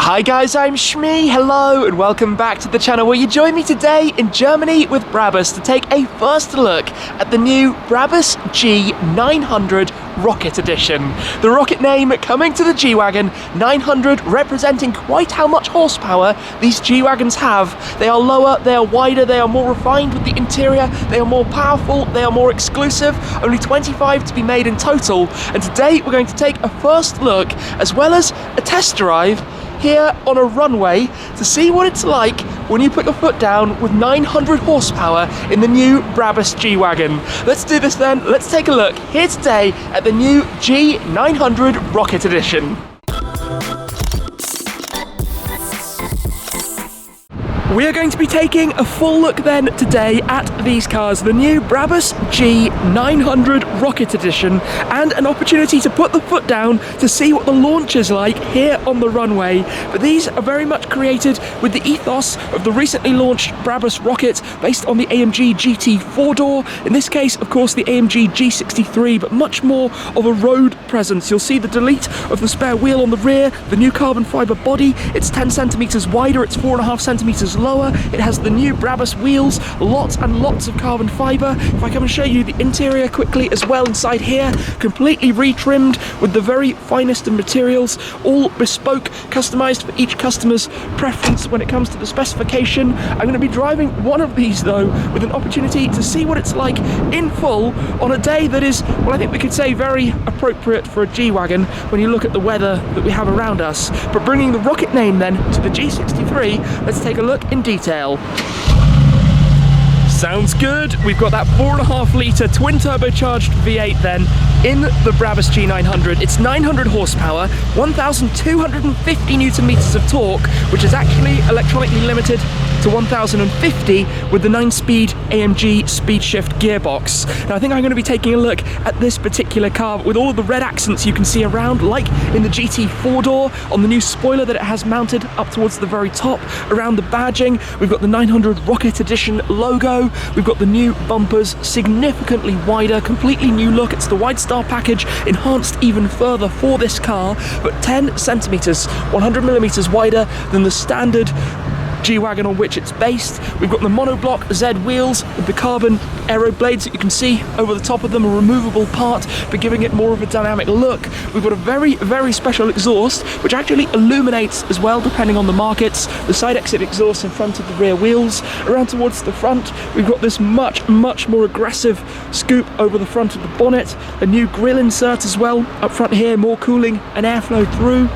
Hi guys, I'm Shmee, hello and welcome back to the channel where you join me today in Germany with Brabus to take a first look at the new Brabus G 900 Rocket Edition. The Rocket name coming to the G Wagon, 900 representing quite how much horsepower these G Wagons have. They are lower, they are wider, they are more refined with the interior, they are more powerful, they are more exclusive, only 25 to be made in total. And today we're going to take a first look as well as a test drive here on a runway to see what it's like when you put your foot down with 900 horsepower in the new Brabus G Wagon. Let's do this then, let's take a look here today at the new G 900 Rocket Edition. We are going to be taking a full look then today at these cars, the new Brabus G 900 Rocket Edition, and an opportunity to put the foot down to see what the launch is like here on the runway. But these are very much created with the ethos of the recently launched Brabus Rocket based on the AMG GT 4-door. In this case, of course, the AMG G63, but much more of a road presence. You'll see the delete of the spare wheel on the rear, the new carbon fibre body. It's 10 centimetres wider, it's 4.5 centimetres lower. It has the new Brabus wheels, lots and lots of carbon fibre. If I come and show you the interior quickly as well inside here, completely retrimmed with the very finest of materials, all bespoke, customised for each customer's preference when it comes to the specification. I'm going to be driving one of these though with an opportunity to see what it's like in full on a day that is, well, I think we could say very appropriate for a G-Wagon when you look at the weather that we have around us. But bringing the Rocket name then to the G63, let's take a look in detail. Sounds good. We've got that 4.5 litre twin turbocharged V8 then in the Brabus G 900. It's 900 horsepower, 1,250 newton meters of torque, which is actually electronically limited to 1,050 with the 9-speed AMG speed shift gearbox. Now I think I'm going to be taking a look at this particular car with all of the red accents you can see around, like in the GT 4-door, on the new spoiler that it has mounted up towards the very top. Around the badging, we've got the 900 Rocket Edition logo. We've got the new bumpers, significantly wider, completely new look. It's the widestar package, enhanced even further for this car, but 10 centimetres, 100 millimetres wider than the standard G-Wagon on which it's based. We've got the monoblock Z wheels with the carbon aero blades that you can see over the top of them, a removable part for giving it more of a dynamic look. We've got a very, very special exhaust which actually illuminates as well depending on the markets. The side exit exhaust in front of the rear wheels. Around towards the front, we've got this much more aggressive scoop over the front of the bonnet. A new grille insert as well up front here, more cooling and airflow through.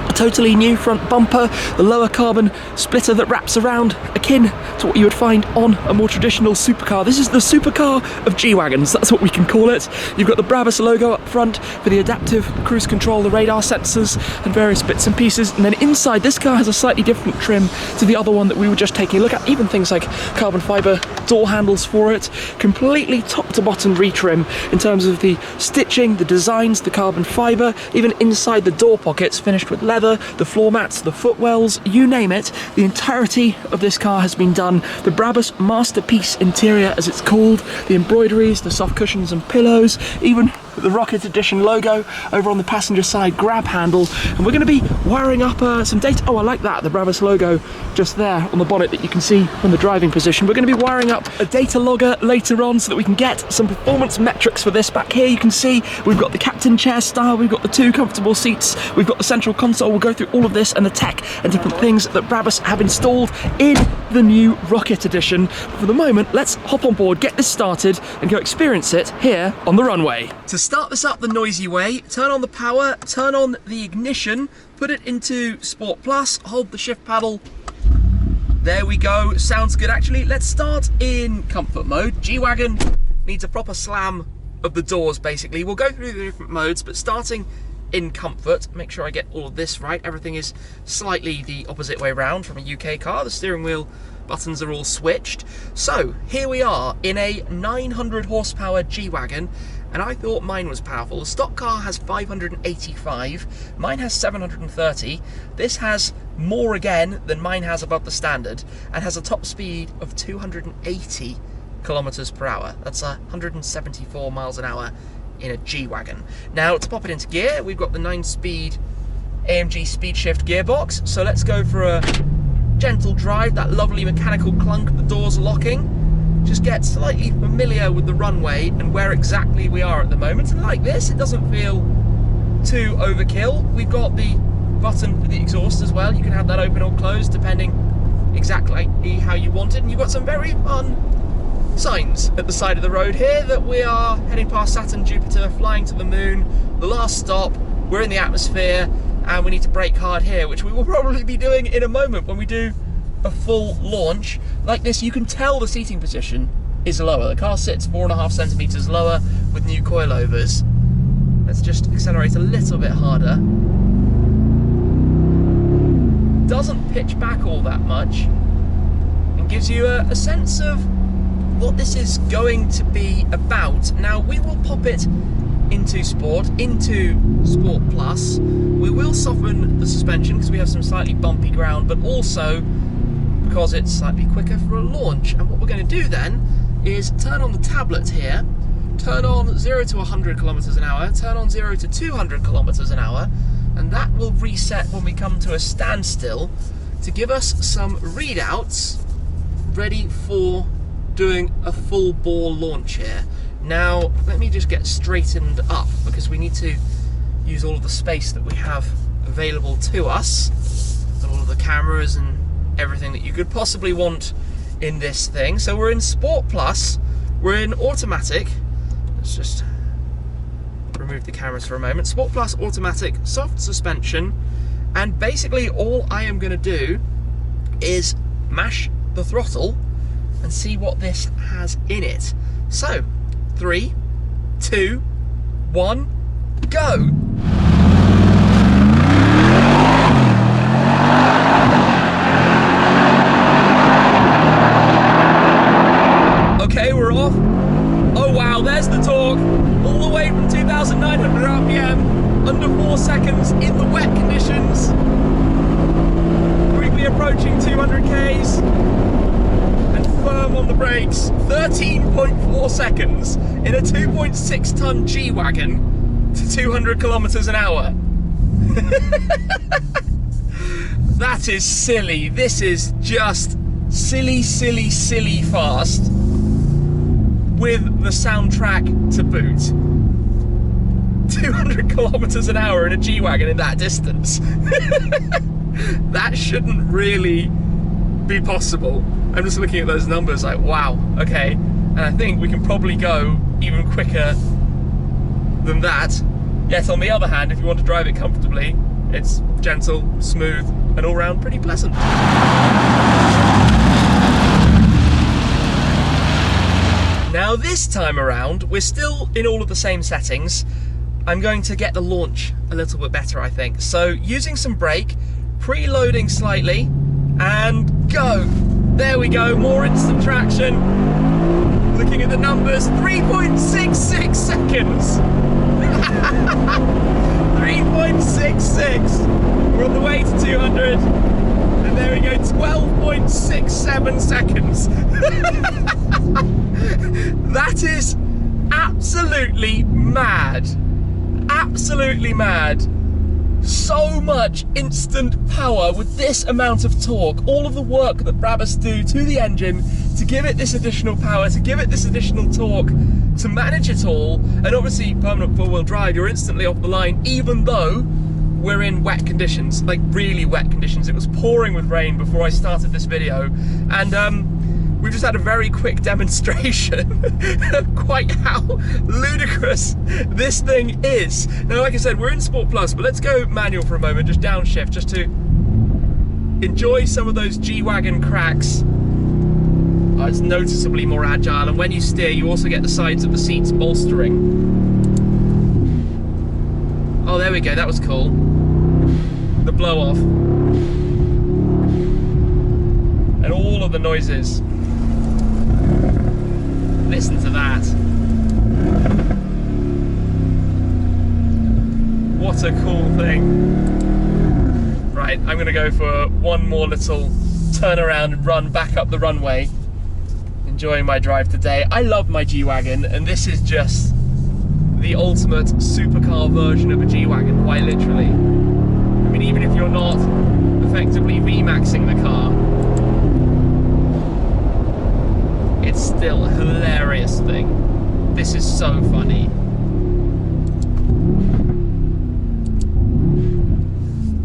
A totally new front bumper, the lower carbon splitter that wraps around, akin to what you would find on a more traditional supercar. This is the supercar of G-Wagons, that's what we can call it. You've got the Brabus logo up front for the adaptive cruise control, the radar sensors and various bits and pieces. And then inside, this car has a slightly different trim to the other one that we were just taking a look at. Even things like carbon fibre door handles for it. Completely top to bottom retrim in terms of the stitching, the designs, the carbon fibre, even inside the door pockets finished with leather, the floor mats, the footwells, you name it. The entirety of this car has been done. The Brabus masterpiece interior, as it's called, the embroideries, the soft cushions and pillows, even the Rocket Edition logo over on the passenger side grab handle. And we're going to be wiring up some data. Oh, I like that, the Brabus logo just there on the bonnet that you can see from the driving position. We're going to be wiring up a data logger later on so that we can get some performance metrics for this. Back here you can see we've got the captain chair style, we've got the 2 comfortable seats, we've got the central console. We'll go through all of this and the tech and different things that Brabus have installed in the new Rocket Edition. But for the moment, let's hop on board, get this started and go experience it here on the runway. To start this up the noisy way, turn on the power, turn on the ignition, put it into Sport Plus, hold the shift paddle. There we go, sounds good. Actually, let's start in comfort mode. G-Wagon needs a proper slam of the doors basically. We'll go through the different modes, but starting in comfort, make sure I get all of this right. Everything is slightly the opposite way round from a UK car. The steering wheel buttons are all switched. So here we are in a 900 horsepower G-Wagon, and I thought mine was powerful. The stock car has 585, mine has 730. This has more again than mine has above the standard, and has a top speed of 280 kilometers per hour. That's 174 miles an hour in a G-Wagon. Now, to pop it into gear, we've got the 9-speed AMG speed shift gearbox. So let's go for a gentle drive, that lovely mechanical clunk of the doors locking. Just get slightly familiar with the runway and where exactly we are at the moment. And like this, it doesn't feel too overkill. We've got the button for the exhaust as well. You can have that open or closed depending exactly how you want it. And you've got some very fun signs at the side of the road here that we are heading past Saturn, Jupiter, flying to the moon, the last stop, we're in the atmosphere, and we need to brake hard here, which we will probably be doing in a moment when we do a full launch. Like this, you can tell the seating position is lower. The car sits 4.5 centimeters lower with new coilovers. Let's just accelerate a little bit harder. Doesn't pitch back all that much and gives you a sense of what this is going to be about. Now we will pop it into Sport Plus. We will soften the suspension because we have some slightly bumpy ground, but also because it's slightly quicker for a launch. And what we're going to do then is turn on the tablet here, turn on 0 to 100 kilometers an hour, turn on 0 to 200 kilometers an hour, and that will reset when we come to a standstill to give us some readouts ready for doing a full bore launch here. Now, let me just get straightened up because we need to use all of the space that we have available to us, and all of the cameras and everything that you could possibly want in this thing. So we're in Sport Plus, we're in automatic. Let's just remove the cameras for a moment. Sport Plus automatic, soft suspension, and basically all I am going to do is mash the throttle and see what this has in it. So 3, 2, 1, go! Okay, we're off. Oh wow, there's the torque, all the way from 2,900 RPM, under 4 seconds in the wet conditions. Quickly approaching 200 Ks. Firm on the brakes, 13.4 seconds in a 2.6 ton G Wagon to 200 kilometers an hour. That is silly. This is just silly, silly, silly fast with the soundtrack to boot. 200 kilometers an hour in a G Wagon in that distance. That shouldn't really be possible. I'm just looking at those numbers like, wow, okay. And I think we can probably go even quicker than that. Yet on the other hand, if you want to drive it comfortably, it's gentle, smooth, and all round pretty pleasant. Now this time around, we're still in all of the same settings. I'm going to get the launch a little bit better, I think. So using some brake, preloading slightly, and go. There we go, more instant traction. Looking at the numbers, 3.66 seconds. 3.66. We're on the way to 200. And there we go, 12.67 seconds. That is absolutely mad. Absolutely mad. So much instant power with this amount of torque, all of the work that Brabus do to the engine to give it this additional power, to give it this additional torque, to manage it all, and obviously permanent four-wheel drive, you're instantly off the line, even though we're in wet conditions, like really wet conditions. It was pouring with rain before I started this video, and we've just had a very quick demonstration of quite how ludicrous this thing is. Now, like I said, we're in Sport Plus, but let's go manual for a moment, just downshift, just to enjoy some of those G Wagon cracks. Oh, it's noticeably more agile, and when you steer, you also get the sides of the seats bolstering. Oh, there we go, that was cool. The blow off. And all of the noises. Listen to that. What a cool thing. Right, I'm gonna go for one more little turn around and run back up the runway. Enjoying my drive today. I love my G Wagon, and this is just the ultimate supercar version of a G Wagon, quite literally. I mean, mean, even if you're not effectively V-maxing the car, it's still a hilarious thing. This is so funny.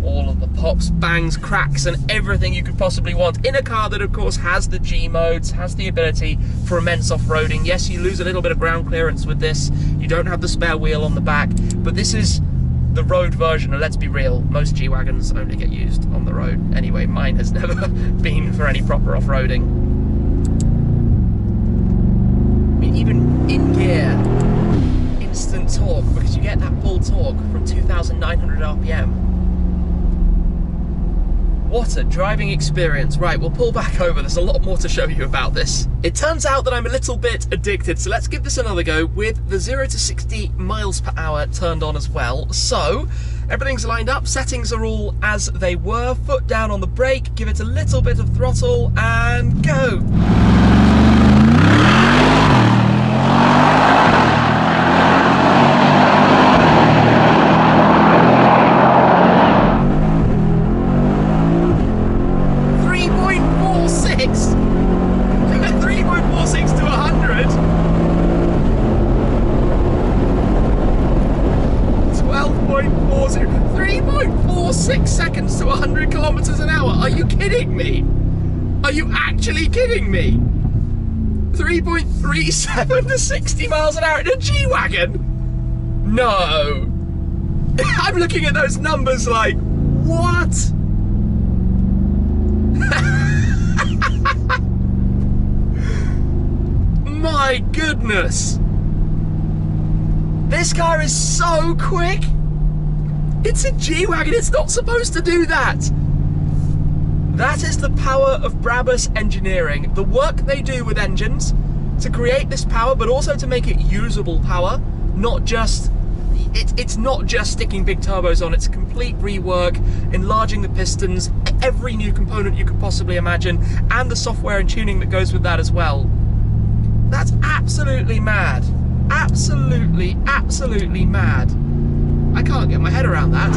All of the pops, bangs, cracks, and everything you could possibly want in a car that, of course, has the G modes, has the ability for immense off-roading. Yes, you lose a little bit of ground clearance with this. You don't have the spare wheel on the back, but this is the road version, and let's be real, most G Wagons only get used on the road. Anyway, mine has never been for any proper off-roading. I mean, even in gear, instant torque, because you get that full torque from 2,900 RPM. What a driving experience. Right, we'll pull back over. There's a lot more to show you about this. It turns out that I'm a little bit addicted, so let's give this another go with the 0 to 60 miles per hour turned on as well. So, everything's lined up, settings are all as they were, foot down on the brake, give it a little bit of throttle, and go! 3.46 seconds to 100 kilometers an hour. Are you kidding me? Are you actually kidding me? 3.37 to 60 miles an hour in a G Wagon? No. I'm looking at those numbers like, what? My goodness. This car is so quick. It's a G Wagon, it's not supposed to do that. That is the power of Brabus engineering. The work they do with engines to create this power, but also to make it usable power. Not just, it's not just sticking big turbos on, it's a complete rework, enlarging the pistons, every new component you could possibly imagine, and the software and tuning that goes with that as well. That's absolutely mad. Absolutely, absolutely mad. I can't get my head around that.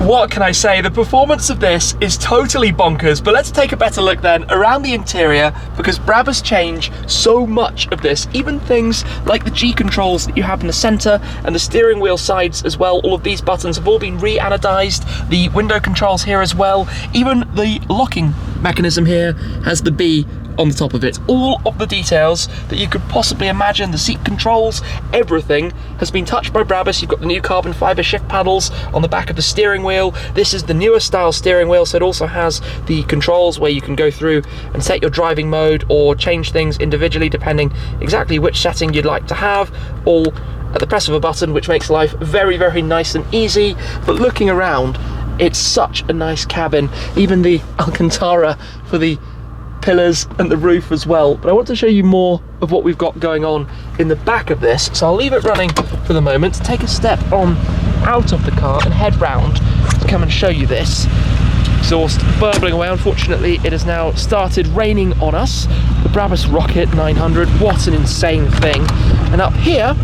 What can I say? The performance of this is totally bonkers, but let's take a better look then around the interior, because Brabus change so much of this, even things like the G controls that you have in the center and the steering wheel sides as well. All of these buttons have all been re-anodized, the window controls here as well, even the locking mechanism here has the B on the top of it. All of the details that you could possibly imagine, the seat controls, everything has been touched by Brabus. You've got the new carbon fibre shift paddles on the back of the steering wheel. This is the newer style steering wheel, so it also has the controls where you can go through and set your driving mode or change things individually depending exactly which setting you'd like to have, all at the press of a button, which makes life very, very nice and easy. But looking around, it's such a nice cabin. Even the Alcantara for the pillars and the roof as well. But I want to show you more of what we've got going on in the back of this, so I'll leave it running for the moment, take a step on out of the car and head round to come and show you this. Exhaust burbling away. Unfortunately, it has now started raining on us. The Brabus Rocket 900, what an insane thing. And up here,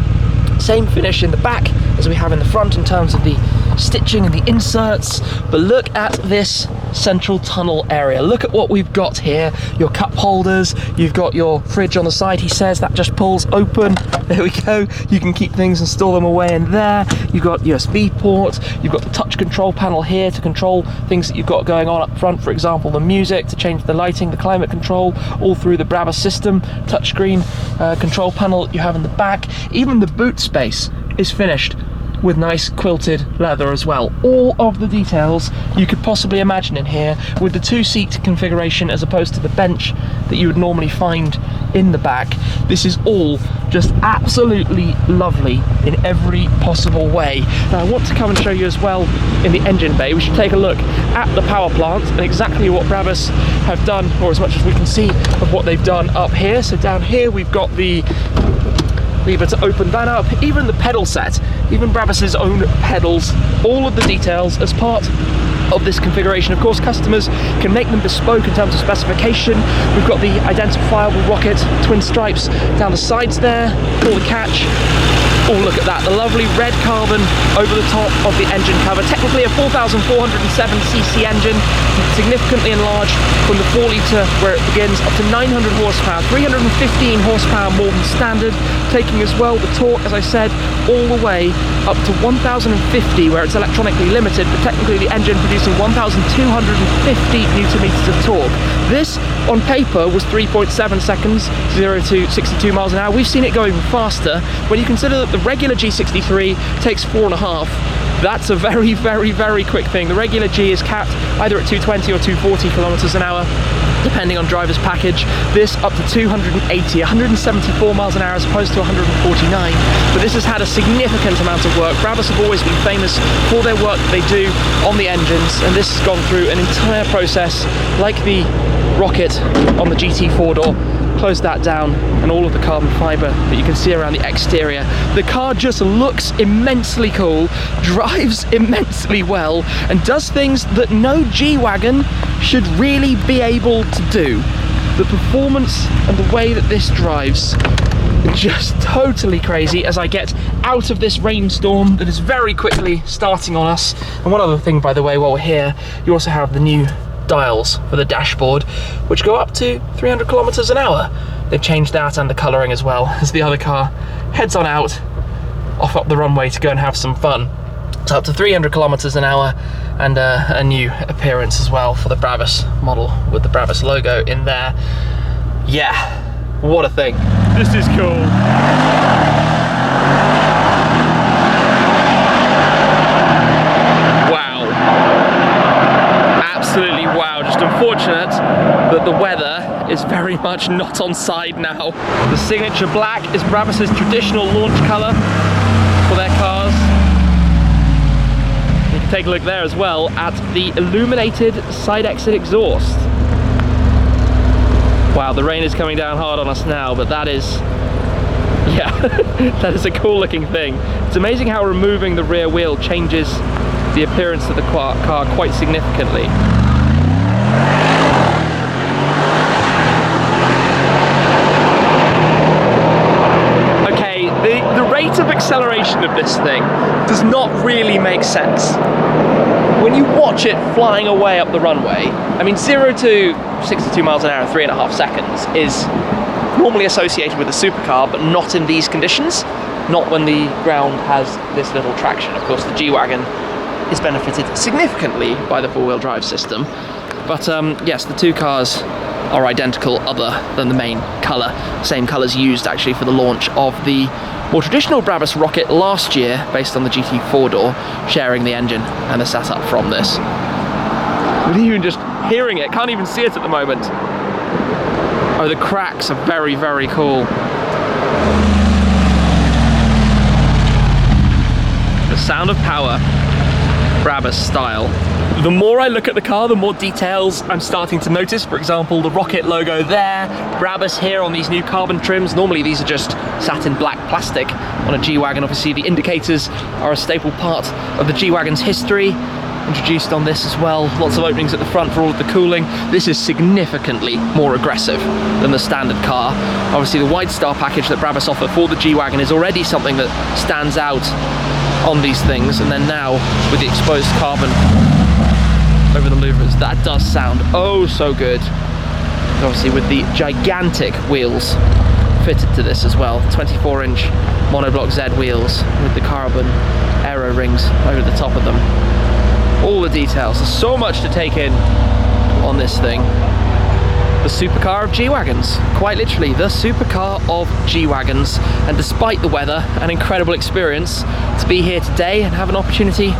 same finish in the back as we have in the front in terms of the stitching and the inserts, but look at this central tunnel area. Look at what we've got here. Your cup holders, you've got your fridge on the side, he says, that just pulls open. There we go. You can keep things and store them away in there. You've got USB port, you've got the touch control panel here to control things that you've got going on up front, for example the music, to change the lighting, the climate control, all through the Brabus system. Touchscreen control panel you have in the back. Even the boot space is finished with nice quilted leather as well. All of the details you could possibly imagine in here, with the two-seat configuration as opposed to the bench that you would normally find in the back. This is all just absolutely lovely in every possible way. Now I want to come and show you as well in the engine bay. We should take a look at the power plant and exactly what Brabus have done, or as much as we can see of what they've done up here. So down here we've got the lever to open that up, even the pedal set, even Brabus's own pedals, all of the details as part of this configuration. Of course, customers can make them bespoke in terms of specification. We've got the identifiable Rocket twin stripes down the sides there, all the catch. Oh, look at that, the lovely red carbon over the top of the engine cover. Technically a 4,407cc engine, significantly enlarged from the 4 litre where it begins up to 900 horsepower, 315 horsepower more than standard, taking as well the torque, as I said, all the way up to 1,050 where it's electronically limited, but technically the engine producing 1,250 newton meters of torque. This, on paper, was 3.7 seconds, 0 to 62 miles an hour. We've seen it go even faster. When you consider that the regular G63 takes 4.5, that's a very, very, very quick thing. The regular G is capped either at 220 or 240 kilometers an hour, depending on driver's package. This up to 280, 174 miles an hour as opposed to 149. But this has had a significant amount of work. Brabus have always been famous for their work that they do on the engines, and this has gone through an entire process like the Rocket on the GT 4-door. Close that down, and all of the carbon fibre that you can see around the exterior. The car just looks immensely cool, drives immensely well, and does things that no G Wagon should really be able to do. The performance and the way that this drives, just totally crazy as I get out of this rainstorm that is very quickly starting on us. And one other thing, by the way, while we're here, you also have the new dials for the dashboard, which go up to 300 kilometers an hour. They've changed that and the colouring as well, as the other car heads on out, off up the runway to go and have some fun. It's up to 300 kilometers an hour, and a new appearance as well for the Brabus model with the Brabus logo in there. Yeah, what a thing. This is cool. Absolutely wow, just unfortunate that the weather is very much not on side now. The signature black is Brabus's traditional launch colour for their cars. You can take a look there as well at the illuminated side exit exhaust. Wow, the rain is coming down hard on us now, but that is, yeah, that is a cool looking thing. It's amazing how removing the rear wheel changes the appearance of the car quite significantly. Okay, the rate of acceleration of this thing does not really make sense. When you watch it flying away up the runway, I mean 0 to 62 miles an hour in 3.5 seconds is normally associated with a supercar, but not in these conditions, not when the ground has this little traction. Of course, the G Wagon is benefited significantly by the four-wheel drive system, but yes, the two cars are identical other than the main colour. Same colours used actually for the launch of the more traditional Brabus Rocket last year, based on the GT 4-door, sharing the engine and the setup from this. With even just hearing it, can't even see it at the moment. Oh, the cracks are very, very cool. The sound of power, Brabus style. The more I look at the car, the more details I'm starting to notice. For example, the Rocket logo there, Brabus here on these new carbon trims. Normally these are just satin black plastic on a G Wagon. Obviously the indicators are a staple part of the G Wagon's history. Introduced on this as well. Lots of openings at the front for all of the cooling. This is significantly more aggressive than the standard car. Obviously the widestar package that Brabus offer for the G Wagon is already something that stands out on these things, and then now with the exposed carbon over the louvers, that does sound oh so good. Obviously with the gigantic wheels fitted to this as well, 24-inch monoblock Z wheels with the carbon aero rings over the top of them. All the details, there's so much to take in on this thing. The supercar of G Wagons, quite literally the supercar of G Wagons. And despite the weather, an incredible experience to be here today and have an opportunity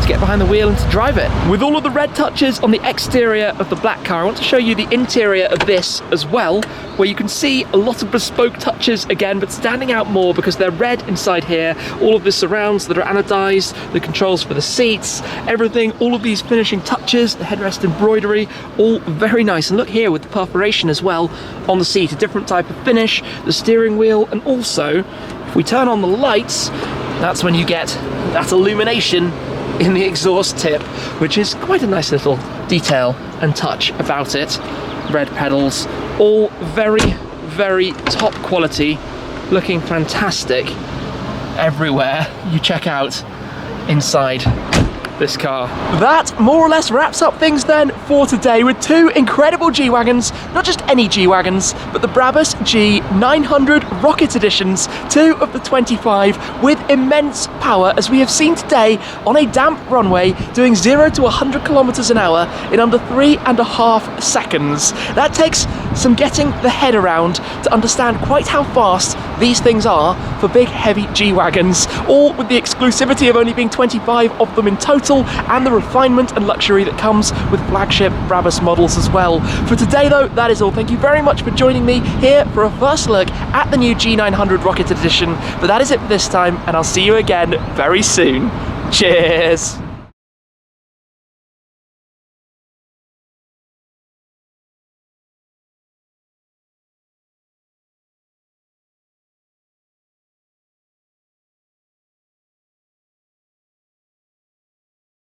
to get behind the wheel and to drive it. With all of the red touches on the exterior of the black car, I want to show you the interior of this as well, where you can see a lot of bespoke touches again, but standing out more because they're red inside here. All of the surrounds that are anodized, the controls for the seats, everything, all of these finishing touches, the headrest embroidery, all very nice. And look here with the perforation as well on the seat, a different type of finish, the steering wheel, and also If we turn on the lights, that's when you get that illumination in the exhaust tip, which is quite a nice little detail and touch about it. Red pedals, all very, very top quality, looking fantastic everywhere you check out inside this car. That more or less wraps up things then for today with two incredible G-Wagons, not just any G-Wagons, but the Brabus G 900 Rocket Editions, 2 of the 25 with immense power, as we have seen today on a damp runway, doing 0 to 100 kilometers an hour in under 3.5 seconds. That takes some getting the head around to understand quite how fast these things are for big heavy G-Wagons, all with the exclusivity of only being 25 of them in total, and the refinement and luxury that comes with flagship Brabus models as well. For today though, that is all. Thank you very much for joining me here for a first look at the new G900 Rocket Edition, but that is it for this time, and I'll see you again very soon. Cheers!